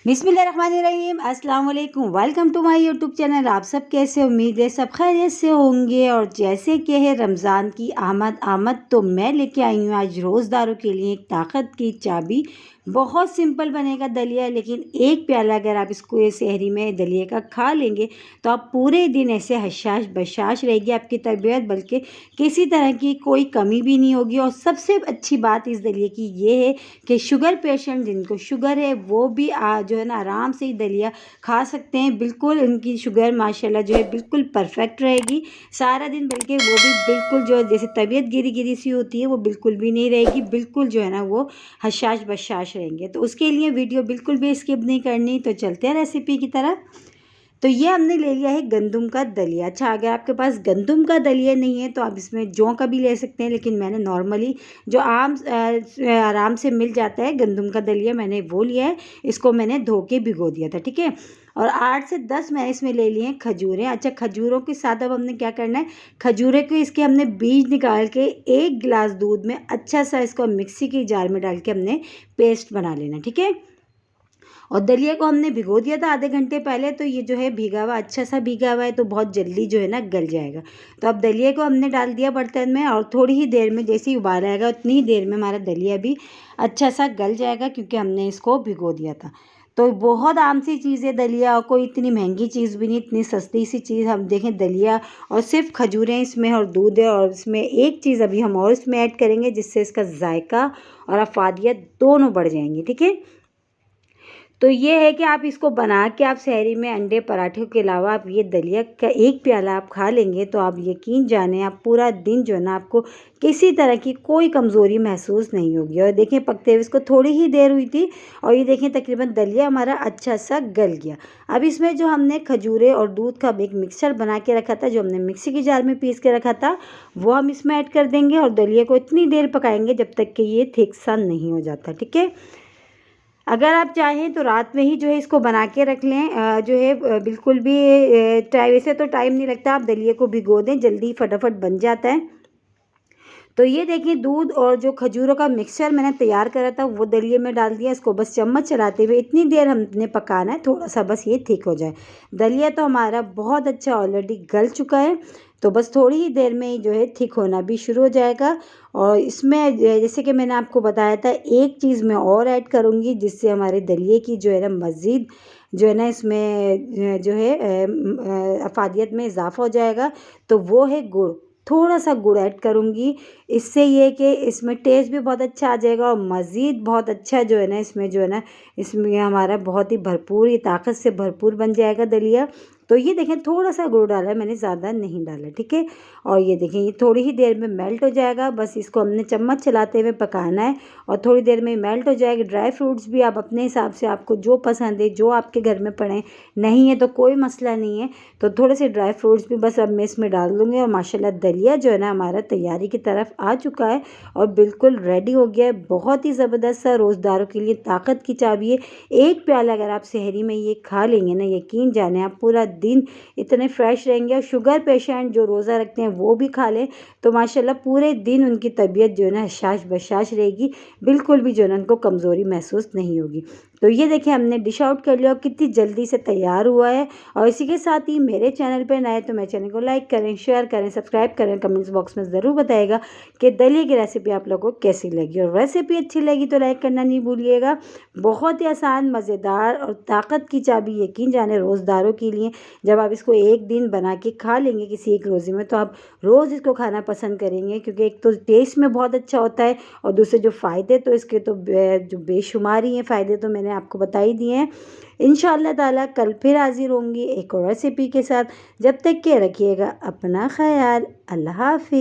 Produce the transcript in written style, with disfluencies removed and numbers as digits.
बिस्मिल्लाहिर्रहमानिर्रहीम, अस्सलाम वालेकुम। Welcome to my YouTube channel. आप सब कैसे, उम्मीद है सब खैरियत से होंगे। और जैसे कि है रमज़ान की आमद तो मैं लेके आई हूँ आज रोज़दारों के लिए एक ताकत की चाबी। बहुत सिंपल बनेगा दलिया, लेकिन एक प्याला अगर आप इसको ये सहरी में दलिया का खा लेंगे तो आप पूरे दिन ऐसे हशाश बशाश रहेगी आपकी तबीयत, बल्कि किसी तरह की कोई कमी भी नहीं होगी। और सबसे अच्छी बात इस दलिए की ये है कि शुगर पेशेंट जिनको शुगर है वो भी जो है ना आराम से ही दलिया खा सकते हैं। बिल्कुल उनकी शुगर माशाल्लाह जो है बिल्कुल परफेक्ट रहेगी सारा दिन, बल्कि वो भी बिल्कुल जो जैसे तबीयत गिरी गिरी सी होती है वो बिल्कुल भी नहीं रहेगी, बिल्कुल जो है ना वो हशाश बशाश रहेंगे। तो उसके लिए वीडियो बिल्कुल भी स्किप नहीं करनी। तो चलते हैं रेसिपी की तरफ। तो ये हमने ले लिया है गंदम का दलिया। अच्छा, अगर आपके पास गंदम का दलिया नहीं है तो आप इसमें जौ का भी ले सकते हैं, लेकिन मैंने नॉर्मली जो आराम से मिल जाता है गंदम का दलिया मैंने वो लिया है। इसको मैंने धो के भिगो दिया था, ठीक है। और 8 से 10 मैंने इसमें ले लिए हैं खजूरें। अच्छा, खजूरों के साथ अब हमने क्या करना है, खजूरें के इसके हमने बीज निकाल के 1 गिलास दूध में अच्छा सा इसको मिक्सी की जार में डाल के हमने पेस्ट बना लेना, ठीक है। और दलिया को हमने भिगो दिया था आधे घंटे पहले, तो ये जो है भीगा हुआ अच्छा सा भीगा हुआ है तो बहुत जल्दी जो है ना गल जाएगा। तो अब दलिया को हमने डाल दिया बर्तन में, और थोड़ी ही देर में जैसे ही उबाल आएगा उतनी ही देर में हमारा दलिया भी अच्छा सा गल जाएगा, क्योंकि हमने इसको भिगो दिया था। तो बहुत आम सी चीज़ है दलिया, और कोई इतनी महंगी चीज़ भी नहीं, इतनी सस्ती सी चीज़। हम देखें दलिया और सिर्फ खजूरें इसमें और दूध है, और इसमें एक चीज़ अभी हम और इसमें ऐड करेंगे जिससे इसका जायका और अफादियत दोनों बढ़ जाएंगी, ठीक है। तो ये है कि आप इसको बना के आप सहरी में अंडे पराठों के अलावा आप ये दलिया का एक प्याला आप खा लेंगे तो आप यकीन जाने आप पूरा दिन जो है ना आपको किसी तरह की कोई कमज़ोरी महसूस नहीं होगी। और देखें पकते हुए इसको थोड़ी ही देर हुई थी, और ये देखें तकरीबन दलिया हमारा अच्छा सा गल गया। अब इसमें जो हमने खजूरें और दूध का एक मिक्सचर बना के रखा था, जो हमने मिक्सी की जार में पीस के रखा था, वो हम इसमें ऐड कर देंगे। और दलिया को इतनी देर पकाएंगे जब तक कि ये थिक सा नहीं हो जाता, ठीक है। अगर आप चाहें तो रात में ही जो है इसको बना के रख लें। जो है बिल्कुल भी टाइम, वैसे तो टाइम नहीं लगता, आप दलिए को भिगो दें जल्दी फटाफट बन जाता है। तो ये देखिए दूध और जो खजूरों का मिक्सचर मैंने तैयार करा था वो दलिए में डाल दिया। इसको बस चम्मच चलाते हुए इतनी देर हमने पकाना है, थोड़ा सा बस ये थिक हो जाए। दलिया तो हमारा बहुत अच्छा ऑलरेडी गल चुका है, तो बस थोड़ी ही देर में ही जो है थिक होना भी शुरू हो जाएगा। और इसमें जैसे कि मैंने आपको बताया था एक चीज़ मैं और ऐड करूँगी जिससे हमारे दलिए की जो है ना मज़ीद जो है ना इसमें जो है अफादियत में इजाफा हो जाएगा, तो वो है गुड़। थोड़ा सा गुड़ ऐड करूँगी, इससे ये कि इसमें टेस्ट भी बहुत अच्छा आ जाएगा, और मज़ीद बहुत अच्छा जो है ना इसमें जो है ना इसमें हमारा बहुत ही भरपूर, ये ताकत से भरपूर बन जाएगा दलिया। तो ये देखें थोड़ा सा गुड़ डाला है मैंने, ज़्यादा नहीं डाला, ठीक है। और ये देखें ये थोड़ी ही देर में मेल्ट हो जाएगा, बस इसको हमने चम्मच चलाते हुए पकाना है और थोड़ी देर में मेल्ट हो जाएगा। ड्राई फ्रूट्स भी आप अपने हिसाब से, आपको जो पसंद है, जो आपके घर में पड़े, नहीं है तो कोई मसला नहीं है, तो थोड़े से ड्राई फ्रूट्स भी बस अब मैं इसमें डाल दूँगी। और माशाल्लाह दलिया जो है ना हमारा तैयारी की तरफ आ चुका है और बिल्कुल रेडी हो गया है। बहुत ही ज़बरदस्त सा रोज़दारों के लिए ताकत की चाबी है। एक प्याला अगर आप सहरी में ये खा लेंगे ना, यकीन जाने आप पूरा दिन इतने फ्रेश रहेंगे। और शुगर पेशेंट जो रोज़ा रखते हैं वो भी खा लें तो माशाल्लाह पूरे दिन उनकी तबीयत जो है ना हशाश बशाश रहेगी, बिल्कुल भी जो है ना उनको कमज़ोरी महसूस नहीं होगी। तो ये देखिए हमने डिश आउट कर लिया और कितनी जल्दी से तैयार हुआ है। और इसी के साथ ही मेरे चैनल पर नए तो मेरे चैनल को लाइक करें, शेयर करें, सब्सक्राइब करें। कमेंट्स बॉक्स में ज़रूर बताइएगा कि दलिया की रेसिपी आप लोगों को कैसी लगी, और रेसिपी अच्छी लगी तो लाइक करना नहीं भूलिएगा। बहुत ही आसान, मज़ेदार और ताकत की चाबी, यकीन जाने रोज़दारों के लिए। जब आप इसको एक दिन बना के खा लेंगे किसी एक रोज़े में तो आप रोज़ इसको खाना पसंद करेंगे, क्योंकि एक तो टेस्ट में बहुत अच्छा होता है, और दूसरे जो फ़ायदे तो इसके तो जो बेशुमार ही हैं फ़ायदे, तो मैंने आपको बता ही दिए हैं। इंशाअल्लाह ताला कल फिर हाजिर होंगी एक और रेसिपी के साथ। जब तक के रखिएगा अपना ख्याल। अल्लाह हाफिज़।